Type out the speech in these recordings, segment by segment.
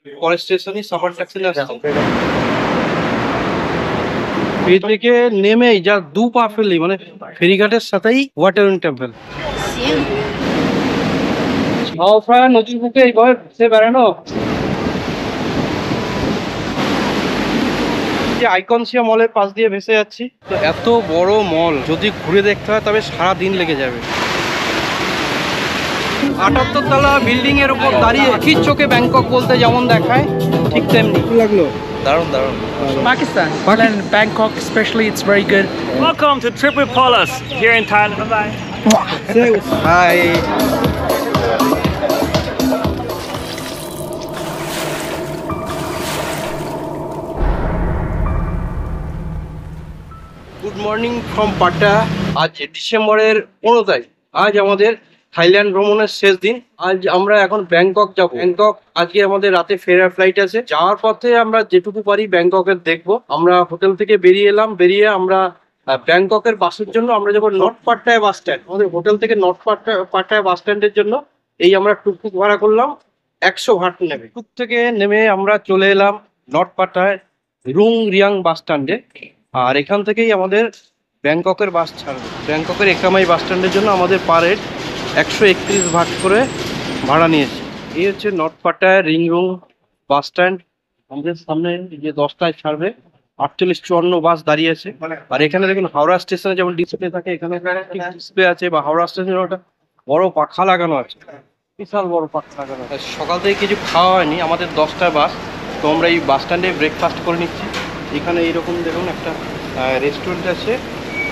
পরের স্টেশনই supper taxi আসছে। ফেরি থেকে নেমেই যা দু পা ফেললি মানে ফেরিঘাটের সাথেই ওয়াটারন টেম্পল। ছাওফা নদীর বুকে এইভাবে ভেসে বেড়ানো, যে আইকনসিয়া মলের পাশ দিয়ে ভেসে যাচ্ছি। তো এত বড় মল যদি ঘুরে দেখতে হয় তবে সারা দিন লেগে যাবে। 78 তলা বিল্ডিং এর উপর দাঁড়িয়ে আখির চোখে ব্যাংকক বলতে যেমন দেখায় ঠিক তেমনি লাগলো। দারুণ দারুণ। Pakistan. And Bangkok especially, it's very good. Welcome to Tripoli Palace here in Thailand. Bye-bye. Hi. Good morning from Patna. আজ ডিসেম্বরের 15 তারিখ। আজ আমাদের থাইল্যান্ড ভ্রমণের শেষ দিন। আজ আমরা এখন ব্যাংকক যাব। ব্যাংকক আজকে আমাদের রাতে ফেরার ফ্লাইট আছে। যাওয়ার পথে আমরা যেটুকু পারি ব্যাংককের দেখবো। আমরা হোটেল থেকে বেরিয়ে এলাম, বেরিয়ে আমরা ব্যাংককের বাসের জন্য আমরা যাবো নর্থ পাটনায় বাস স্ট্যান্ড। আমাদের হোটেল থেকে নর্থ পাটনায় বাস স্ট্যান্ডের জন্য এই আমরা টুকটুক ভাড়া করলাম, 100 ভাট নেবে। টুক থেকে নেমে আমরা চলে এলাম নর্থ পাটনায় রুং রিয়াং বাস স্ট্যান্ডে। আর এখান থেকেই আমাদের ব্যাংককের বাস ছাড়বে। ব্যাংককের একামাই বাস স্ট্যান্ডের জন্য আমাদের পার হেড 131 ভাট করে ভাড়া নিয়েছে। এই হচ্ছে নর্থ পাটনায় রিং বাস স্ট্যান্ড। আমাদের সামনে যে 10টায় ছাড়বে 48-54 বাস দাঁড়িয়ে আছে। আর এখানে দেখুন হাওড়া স্টেশনে যেমন ডিসপ্লে থাকে, এখানে ডিসপ্লে আছে, বা হাওড়া স্টেশনে ওটা বড় পাখা লাগানো আছে, বিশাল বড় পাখা লাগানো আছে। সকাল থেকে কিছু খাওয়া হয়নি, আমাদের 10টায় বাস। তো আমরা এই বাস স্ট্যান্ডে ব্রেকফাস্ট করে নিচ্ছি। এখানে এইরকম দেখুন একটা রেস্টুরেন্ট আছে,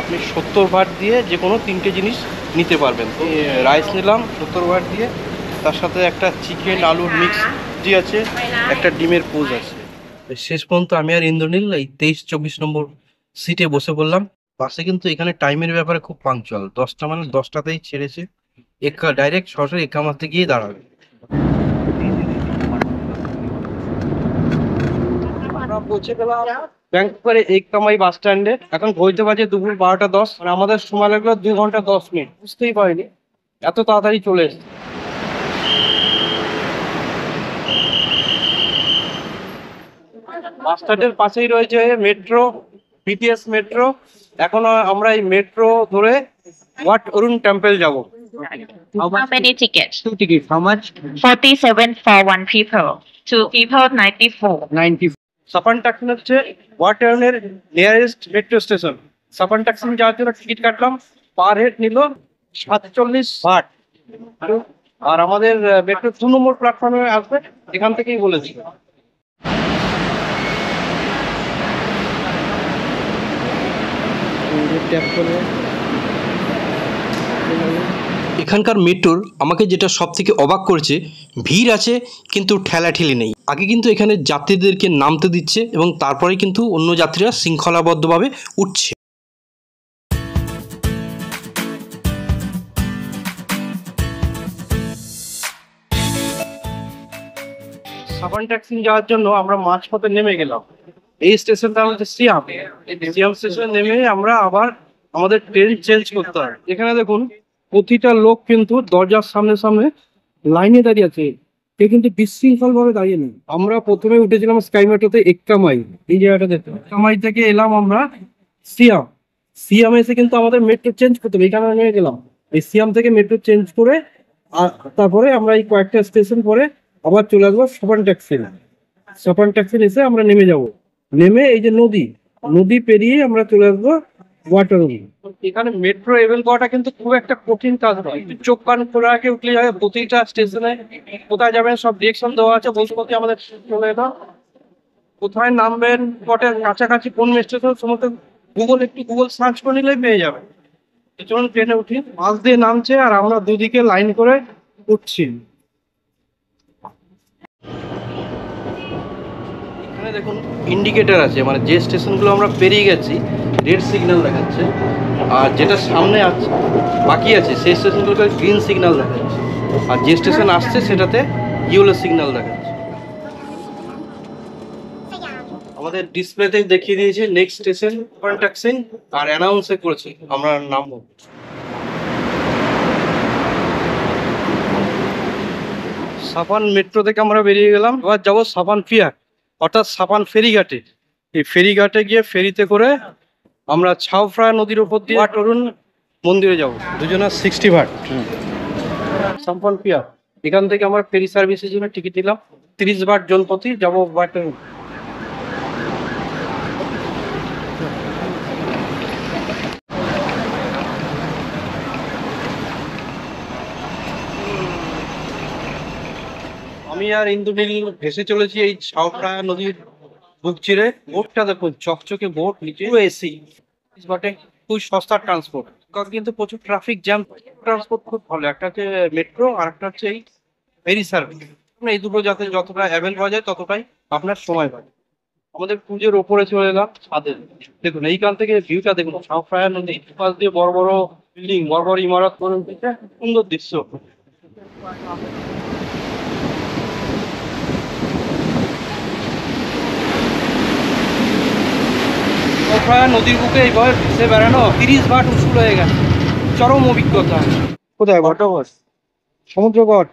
আপনি 70 ভাট দিয়ে যে কোনো 3টে জিনিস নিতে পারবেন। তো রাইস নিলাম 70 ভাট দিয়ে, তার সাথে একটা চিকেন আলুর মিক্স সবজি আছে, একটা ডিমের পোজ আছে। শেষ পর্যন্ত আমি আর ইন্দ্রনীল এই 23-24 নম্বর সিটে বসে পড়লাম। বাসে কিন্তু এখানে টাইমের ব্যাপারে খুব পাংচুয়াল। 10টা মানে 10টাতেই ছেড়েছে, ডাইরেক্ট সরাসরি একামাতে গিয়ে দাঁড়াবে। আমরা পৌঁছে গেলাম ব্যাংককের এককামাই বাস স্ট্যান্ডে। এখন ঘড়িতে বাজে দুপুর 12টা 10। মানে আমাদের সময় লাগলো 2 ঘন্টা 10 মিনিট। বুঝতেই পারিনি এত তাড়াতাড়ি চলে এসেছে। বাস স্ট্যান্ডের পাশেই রয়েছে মেট্রো, বিটিএস মেট্রো। এখন আমরা এই মেট্রো ধরে ওয়াটারন টেম্পল যাব। How many tickets? 2 tickets. How much? 47 for one people. Two people, 94. 90. সাপান taxi হচ্ছে ওয়াটারনের নিয়ারেস্ট মেট্রো স্টেশন। সাপান ট্যাক্সি যাওয়ার জন্য টিকিট কাটলাম, পার হেড নিল 47 ভাট। আর আমাদের মেট্রো 2 নম্বর প্ল্যাটফর্মে আসবে, এখান থেকেই বলেছি। এখানকার মেট্রোর আমাকে যেটা সব থেকে অবাক করেছে, ভিড় আছে কিন্তু ঠেলাঠেলি নেই। আগে কিন্তু এখানে যাত্রীদেরকে নামতে দিচ্ছে এবং তারপরে কিন্তু অন্য যাত্রীরা শৃঙ্খলাবদ্ধভাবে উঠছে। সাবান ট্যাক্সি যাওয়ার জন্য আমরা মাঝপথে নেমে গেলাম। এই স্টেশনটা হচ্ছে সিয়াম। সিয়াম স্টেশনে নেমে আমরা আবার আমাদের ট্রেন চেঞ্জ করতে হয়। এখানে দেখুন প্রতিটা লোক কিন্তু দরজার সামনে সামনে লাইনে দাঁড়িয়ে আছে, কেউ কিন্তু বিশৃঙ্খল ভাবে দাঁড়িয়ে নেই। আমরা প্রথমে উঠেছিলাম স্কাই মেট্রোতে এককামাই, এই জায়গাটা দেখতে। এককামাই থেকে এলাম আমরা সিয়াম। সিয়াম এসে কিন্তু আমাদের মেট্রো চেঞ্জ করতে হবে। এখানে নেমে গেলাম, এই সিয়াম থেকে মেট্রো চেঞ্জ করে তারপরে আমরা এই কয়েকটা স্টেশন পরে আবার চলে আসবো সাপান ট্যাক্সি। সাপান ট্যাক্সি এসে আমরা নেমে যাব। নেমে এই যে নদী পেরিয়ে আমরা চলে আসবো ওয়াটারন। এখানে মেট্রো এভেল করাটা কিন্তু খুব একটা কঠিন কাজ নয়। একটু চোখ কান খোলা রাখে উঠলে যাবে। প্রতিটা স্টেশনে কোথায় যাবেন সব ডিরেকশন দেওয়া আছে। বলতে বলতে আমাদের চলে এলাম। কোথায় নামবেন, স্পটের কাছাকাছি কোন স্টেশন, সমস্ত গুগল সার্চ করে নিলেই পেয়ে যাবে। চলুন ট্রেনে উঠি। বাস দিয়ে নামছে আর আমরা দুদিকে লাইন করে উঠছি। এখানে দেখুন ইন্ডিকেটর আছে, মানে যে স্টেশনগুলো আমরা পেরিয়ে গেছি রেড সিগন্যাল দেখাচ্ছে, আর যেটা সামনে আছে বাকি আছে সেই স্টেশনগুলোতে গ্রিন সিগন্যাল দেখাচ্ছে, আর যে স্টেশন আসছে সেটাতে ইয়েলো সিগন্যাল দেখাচ্ছে। আমাদের ডিসপ্লেতে দেখিয়ে দিয়েছে নেক্সট স্টেশন কন্ট্যাক্সিন, আর অ্যানাউন্সে করেছে আমরা নামবো। সাপান মেট্রো থেকে আমরা বেরিয়ে গেলাম, এবার যাবো সাপান পিয়ার অর্থাৎ সাপান ফেরিঘাটে। এই ফেরিঘাটে গিয়ে ফেরিতে করে আমরা ছাওফ্রা নদীর উপর দিয়ে ওয়াটরুন মন্দিরে যাব, দুজনের 60 ভাট। সাপান পিয়ার এখান থেকে আমরা ফেরি সার্ভিসের জন্য টিকিট নিলাম 30 ভাট জনপ্রতি, যাবো ওয়াটরুন। আমি আর ইন্দুনীল ভেসে চলেছি এই ছাওফ্রা নদীর বুক চিরে। বোটটা দেখুন, চকচকে বোট, নিচে এসি বটে, খুব সস্তা ট্রান্সপোর্ট। কিন্তু প্রচুর ট্রাফিক জ্যাম। ট্রান্সপোর্ট খুব ভালো, একটা হচ্ছে মেট্রো আর একটা হচ্ছে এই ফেরি সার্ভিস। এই দুটো যাতে যতটা অ্যাভেল পাওয়া যায় ততটাই আপনার সময় পায়। আমাদের পুজোর ওপরে চলে এলাম ছাদে। দেখুন এইখান থেকে ভিউটা দেখুন, ছাওফ্রা নদী পাশ দিয়ে বড় বড় বিল্ডিং, বড় বড় ইমারত করে উঠেছে, সুন্দর দৃশ্য। নদীর বুকে এইভাবে ভেসে বেড়ানো 30 ভাট উসুল হয়ে গেছে, চরম অভিজ্ঞতা। কোথায় ঘটবস সমুদ্রগড়?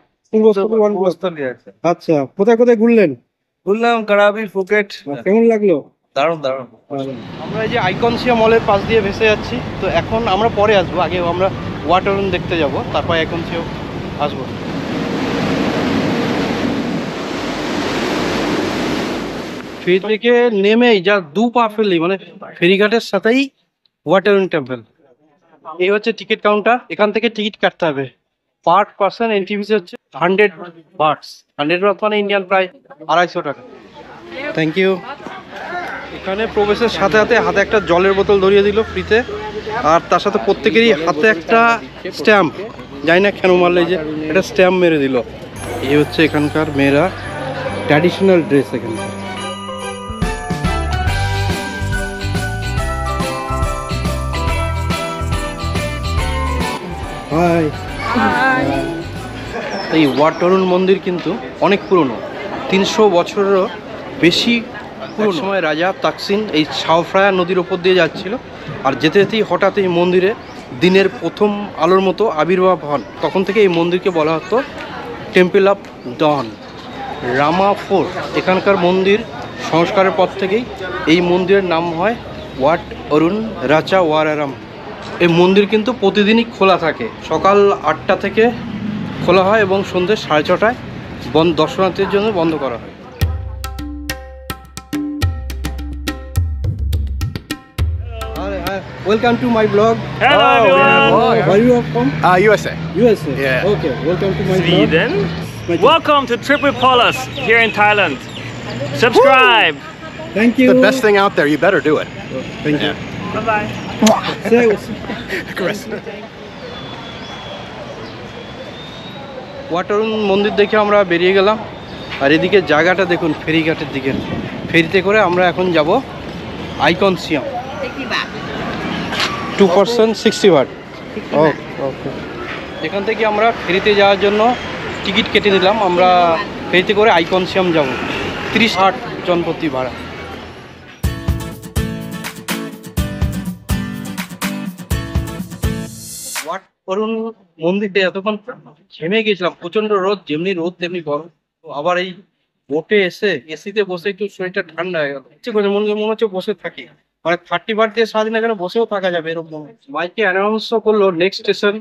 আচ্ছা, কোথায় কোথায় ঘুরলেন? ঘুরলাম কারাবি, ফুকেট। কেমন লাগলো? দারুণ দারুণ। আমরা এই যে আইকনসিয়া মলের পাশ দিয়ে ভেসে যাচ্ছি, তো এখন আমরা পরে আসবো, আগে আমরা ওয়াটাররুন দেখতে যাব, তারপর আইকনসিয়া আসবো। ফেরি থেকে নেমেই যা দু পা ফেললি মানে ফেরিঘাটের সাথেই ওয়াটাররুন টেম্পল। এই হচ্ছে টিকিট কাউন্টার, এখান থেকে টিকিট কাটতে হবে। পার পার্সন এন্ট্রি ফিস হচ্ছে 100 বাটস। 100 বাট মানে ইন্ডিয়ান প্রায় 250 টাকা। Thank you. এখানে প্রবেশের সাথে সাথে হাতে একটা জলের বোতল ধরিয়ে দিল ফ্রিতে, আর তার সাথে প্রত্যেকেরই হাতে একটা স্ট্যাম্প, জানি না কেন মারলে, যে একটা স্ট্যাম্প মেরে দিল। এই হচ্ছে এখানকার মেয়েরা ট্র্যাডিশনাল ড্রেস। এখানে হাই। এই ওয়াটাররুন মন্দির কিন্তু অনেক পুরনো, 300 বছরেরও বেশি পুরনো। সময় রাজা তাকসিন এই ছাওফ্রা নদীর ওপর দিয়ে যাচ্ছিল, আর যেতে যেতেই হঠাৎ এই মন্দিরে দিনের প্রথম আলোর মতো আবির্ভাব হন। তখন থেকে এই মন্দিরকে বলা হতো temple of dawn. Rama fort এখানকার মন্দির সংস্কারের পর থেকেই এই মন্দিরের নাম হয় ওয়াট অরুণ রাচা ওয়ারারাম। এই মন্দির কিন্তু প্রতিদিনই খোলা থাকে, সকাল 8টা থেকে খোলা হয় এবং সন্ধ্যে 6:30টায় দর্শনার্থীদের জন্য বন্ধ করা হয়। Welcome to my vlog. Hello, everyone. Where you are from? USA. USA. Yeah. Okay, welcome to my vlog. Sweden. Welcome to Tripolis here in Thailand. Subscribe. Thank you. The best thing out there. You better do it. Thank you. Bye bye. ওয়াটাররুন মন্দির দেখে আমরা বেরিয়ে গেলাম, আর এদিকে জায়গাটা দেখুন, ফেরিঘাটের দিকে। ফেরিতে করে আমরা এখন যাব আইকনসিয়াম। 2 পার্সন 60 ভাট। ওকে, এখান থেকে আমরা ফেরিতে যাওয়ার জন্য টিকিট কেটে নিলাম। আমরা ফেরিতে করে আইকনসিয়াম যাব, 30 ভাট জনপ্রতি ভাড়া। ওয়াটাররুন মন্দিরটা এতক্ষণ ঘেমে গেছিলাম, প্রচন্ড রোদ, যেমনি রোদ তেমনি গরম। তো আবার এই বোটে এসে এসিতে বসে একটু শরীরটা ঠান্ডা হয়ে গেল, ইচ্ছে করে মনে হচ্ছে বসে থাকি, মানে 30 ভাট দিয়ে সারাদিন এখানে বসেও থাকা যাবে এরকম। মাইকে অ্যানাউন্স করলো নেক্সট স্টেশন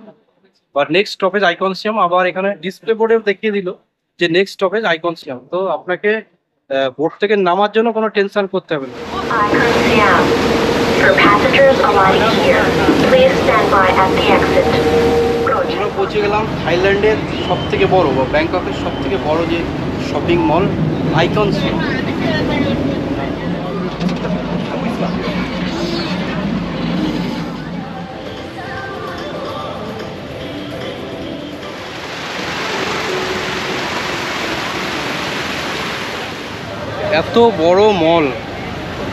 বা নেক্সট স্টপেজ আইকনসিয়াম। আবার এখানে ডিসপ্লে বোর্ডে দেখিয়ে দিল যে নেক্সট স্টপেজ আইকনসিয়াম। তো আপনাকে বোট থেকে নামার জন্য কোনো টেনশন করতে হবে না। Icon For passengers arriving here, please stand by at the exit. আমরা পৌঁছে গেলাম থাইল্যান্ডের সব থেকে বড় বা ব্যাংককের সব থেকে বড় যে শপিং মল আইকনসিয়াম। এত বড় মল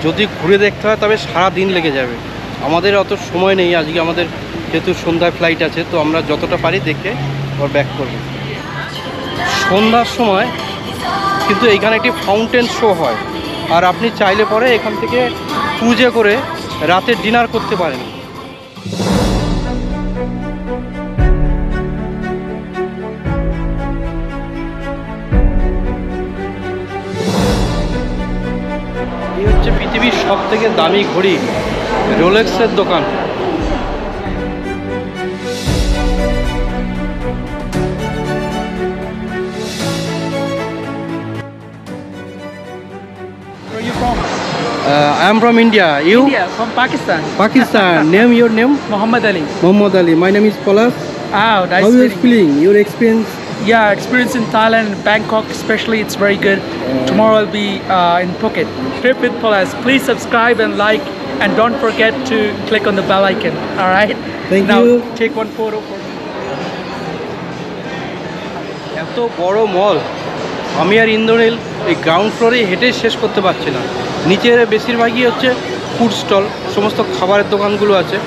যদি ঘুরে দেখতে হয় তবে সারা দিন লেগে যাবে। আমাদের অত সময় নেই আজকে, আমাদের যেহেতু সন্ধ্যায় ফ্লাইট আছে, তো আমরা যতটা পারি দেখে ওর ব্যাক করব। সন্ধ্যার সময় কিন্তু এইখানে একটি ফাউন্টেন শো হয়, আর আপনি চাইলে পরে এখান থেকে ক্রুজে করে রাতে ডিনার করতে পারেন। হচ্ছে পৃথিবীর সবথেকে দামি ঘড়ি, রোলেক্সের দোকান। Where are you from? I am from India. You? India, from Pakistan. Pakistan. Name, your name? Muhammad Ali. Muhammad Ali. My name is Palas. Oh, nice How you meeting you. feeling? Your experience? Yeah, experience in Thailand, Bangkok especially, it's very good. Tomorrow I'll be in Phuket. Trip with Palas. Please subscribe and like, and don't forget to click on the bell icon. All right. Thank now, you. take one photo for me. এত বড় মল আমি আর ইন্দ্রনীল এই ground ফ্লোরে হেঁটে শেষ করতে পারছি না। নিচে বেশিরভাগই হচ্ছে ফুড স্টল, সমস্ত খাবারের দোকানগুলো আছে।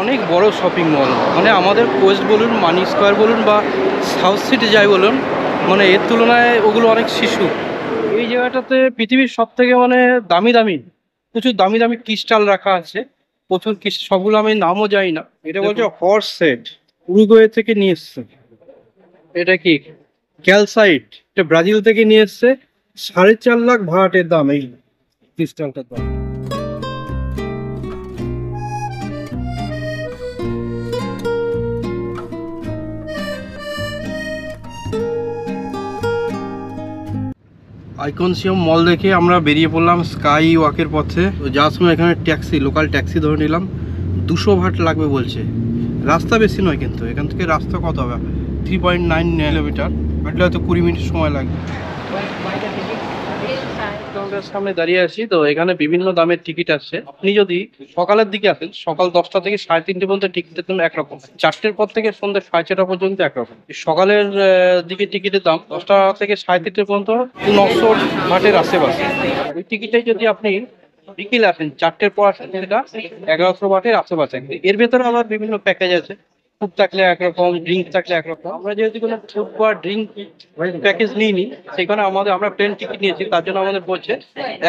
অনেক বড় শপিং মল, মানে আমাদের কোস্ট বলুন, মানি স্কোয়ার বলুন বা সাউথ সিটি যাই বলুন, মানে এর তুলনায় ওগুলো অনেক শিশু। এই জায়গাটাতে পৃথিবীর সবথেকে মানে দামি দামি প্রচুর দামি দামি ক্রিস্টাল রাখা আছে, প্রচুর সবগুলো আমি নামও জানি না। এটা বলছে হর্স সেট, উরুগুয়ে থেকে নিয়ে এসছে। এটা কি ক্যালসাইট, এটা ব্রাজিল থেকে নিয়ে এসছে। 4.5 লাখ ভাড়াটের দাম এই ক্রিস্টালটার দাম। আইকনসিয়াম মল দেখে আমরা বেরিয়ে পড়লাম স্কাই ওয়াকের পথে। তো যাওয়ার সময় এখানে ট্যাক্সি, লোকাল ট্যাক্সি ধরে নিলাম। 200 ভাট লাগবে বলছে। রাস্তা বেশি নয়, কিন্তু এখান থেকে রাস্তা কত হবে, 3.9 কিলোমিটার, হাঁটলে হয়তো 20 মিনিট সময় লাগবে। সামনে দাঁড়িয়ে আছি, তো এখানে বিভিন্ন দামের টিকিট আছে। আপনি যদি সকালের দিকে আসেন, সকাল 10টা থেকে 3:30 পর্যন্ত টিকিটের দাম একরকম, 4টের পর থেকে সন্ধ্যা 6:30 পর্যন্ত একরকম। সকালের দিকে টিকিটের দাম 10টা থেকে 3:30 পর্যন্ত 900 ভাটের আশেপাশে। ওই টিকিটটাই যদি আপনি বিকেলে আসেন, 4টের পর আসেন, সেটা 1100 ভাটের আশেপাশে। এর ভেতরে আবার বিভিন্ন প্যাকেজ আছে, ফুড থাকলে একরকম, ড্রিঙ্ক থাকলে একরকম। আমরা যেহেতু কোনো ফুড বা ড্রিঙ্ক প্যাকেজ নিইনি, সেখানে আমরা প্লেন টিকিট নিয়েছি, তার জন্য আমাদের বলছে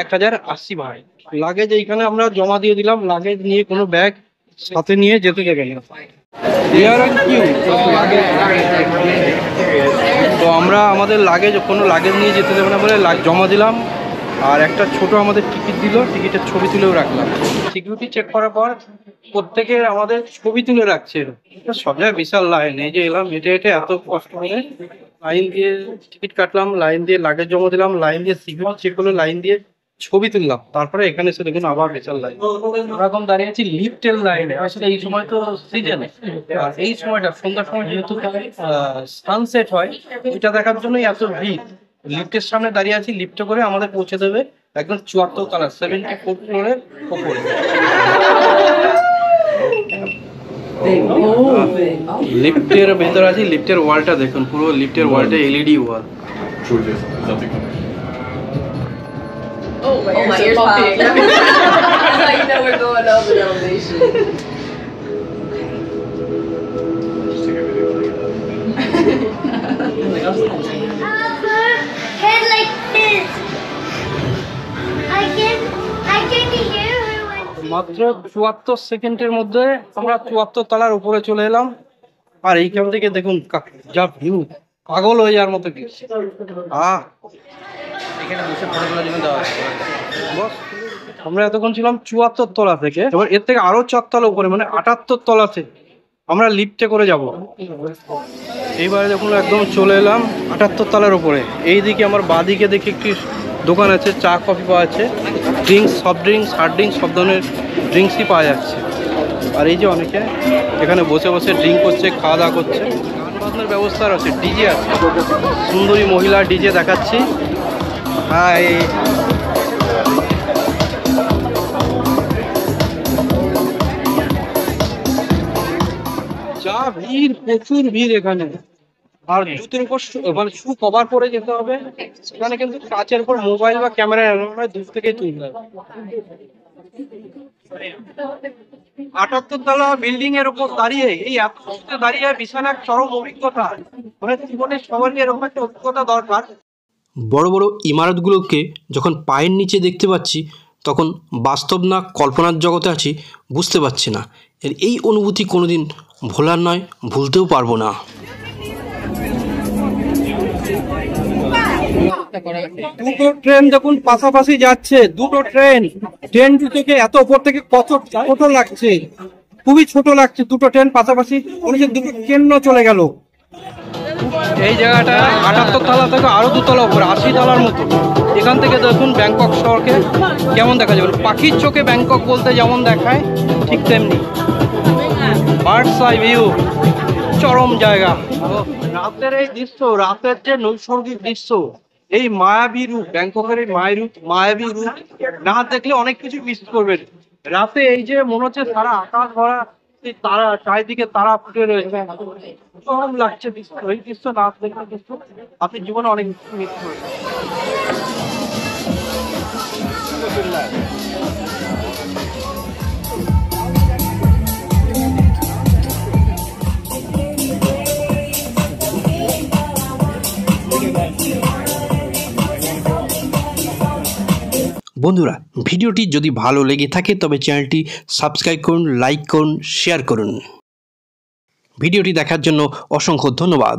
1080 ভাট। লাগেজ এইখানে আমরা জমা দিয়ে দিলাম, লাগেজ নিয়ে কোনো ব্যাগ সাথে নিয়ে যেতে দেবে না। তো আমরা আমাদের লাগেজ, কোনো লাগেজ নিয়ে যেতে দেবে না বলে জমা দিলাম, আর একটা ছোট আমাদের টিকিট দিল, টিকিটের ছবি তুলেও রাখলাম। সিকিউরিটি চেক করার পর প্রত্যেকের আমাদের ছবি তুলে রাখছে। সব জায়গায় বিশাল লাইন, এই যে এলাম হেঁটে হেঁটে এত কষ্ট করে লাইন দিয়ে টিকিট কাটলাম, লাইন দিয়ে লাগেজ জমা দিলাম, লাইন দিয়ে সিকিউরিটি চেক করলো, লাইন দিয়ে ছবি তুললাম, তারপরে এখানে এসে দেখুন আবার বিশাল লাইন। আমরা এখন দাঁড়িয়ে আছি লিফটের লাইনে। আসলে এই সময় তো সিজনে, আর এই সময়টা সন্ধ্যার সময় যেহেতু সানসেট হয়, এটা দেখার জন্যই এত ভিড়। লিফটের সামনে দাঁড়িয়ে আছি, লিফটে করে আমাদের পৌঁছে দেবে একদম 74 তলা 74 ফ্লোরের ওপরে। লিফটের ভেতর আছি, লিফটের ওয়ালটা দেখুন, পুরো লিফটের ওয়ালটা LED wall. Oh, my ears popping. That's how you know we're going up an elevation. Head like this. I can hear her when মাত্র 74 সেকেন্ডের মধ্যে আমরা 74 তলার উপরে চলে এলাম। আর এইখান থেকে দেখুন যা ভিউ, পাগল হয়ে যাওয়ার মতো ভিউ। এখানে বসে ফটো তোলার জন্য দেওয়া আছে। আমরা এতক্ষণ ছিলাম 74 তলা থেকে, এবার এর থেকে আরো 4 তলা উপরে, মানে 78 তলাতে আমরা লিফটে করে যাব। এইবারে দেখুন একদম চলে এলাম 78 তলার উপরে। এইদিকে আমার বাঁদিকে দেখি একটি দোকান আছে, চা কফি পাওয়া যাচ্ছে, drinks, soft drinks, hard drinks, সব ধরনের ড্রিঙ্কসই পাওয়া যাচ্ছে। আর এই যে অনেকে এখানে বসে বসে ড্রিঙ্ক করছে, খাওয়া দাওয়া করছে। গান বাজনার ব্যবস্থা আছে, ডিজে আছে, সুন্দরী মহিলা ডিজে দেখাচ্ছি। হাই, যা ভিড়, প্রচুর ভিড় এখানে। আর জুতোর উপর মানে শু কভার পরে যেতে হবে। এখানে কিন্তু কাচের উপর মোবাইল বা ক্যামেরা এলানো নয়, দূর থেকেই তুলতে হবে। 78 তলা বিল্ডিং এর উপর দাঁড়িয়ে, এই এত উঁচুতে দাঁড়িয়ে বিশাল এক চরম অভিজ্ঞতা, মানে জীবনে সবারই এরকম একটা অভিজ্ঞতা দরকার। বড় বড় ইমারতগুলোকে যখন পায়ের নিচে দেখতে পাচ্ছি, তখন বাস্তব না কল্পনার জগতে আছি বুঝতে পারছি না। এর এই অনুভূতি কোনোদিন ভোলার নয়, ভুলতেও পারবো না। দুটো ট্রেন দেখুন পাশাপাশি যাচ্ছে, দুটো ট্রেন দুটোকে এত উপর থেকে কত ছোট লাগছে, খুবই ছোট লাগছে। দুটো ট্রেন পাশাপাশি, দুটো ট্রেন চলে গেল। এই জায়গাটা 78 তলা থেকে আরো 2 তলা উপরে, 80 তলার মতো। এখান থেকে দেখুন ব্যাংকক শহরকে কেমন দেখা যাবে। পাখির চোখে ব্যাংকক বলতে যেমন দেখায় ঠিক তেমনি। বার্ডস আই ভিউ, চরম জায়গা। রাতের এই দৃশ্য, রাতের যে নৈসর্গিক দৃশ্য, এই মায়াবী রূপ, ব্যাংককের এই মায়াবী রূপ না দেখলে অনেক কিছু মিস করবেন। রাতে এই যে মনে হচ্ছে সারা আকাশ ভরা তারা, চারিদিকে তারা ফুটে রয়েছে, চরম লাগছে দৃশ্য। এই দৃশ্য না দেখলে দৃশ্য আপনি জীবনে অনেক কিছু মিস করবেন। বন্ধুরা, ভিডিওটি যদি ভালো লেগে থাকে তবে চ্যানেলটি সাবস্ক্রাইব করুন, লাইক করুন, শেয়ার করুন। ভিডিওটি দেখার জন্য অসংখ্য ধন্যবাদ।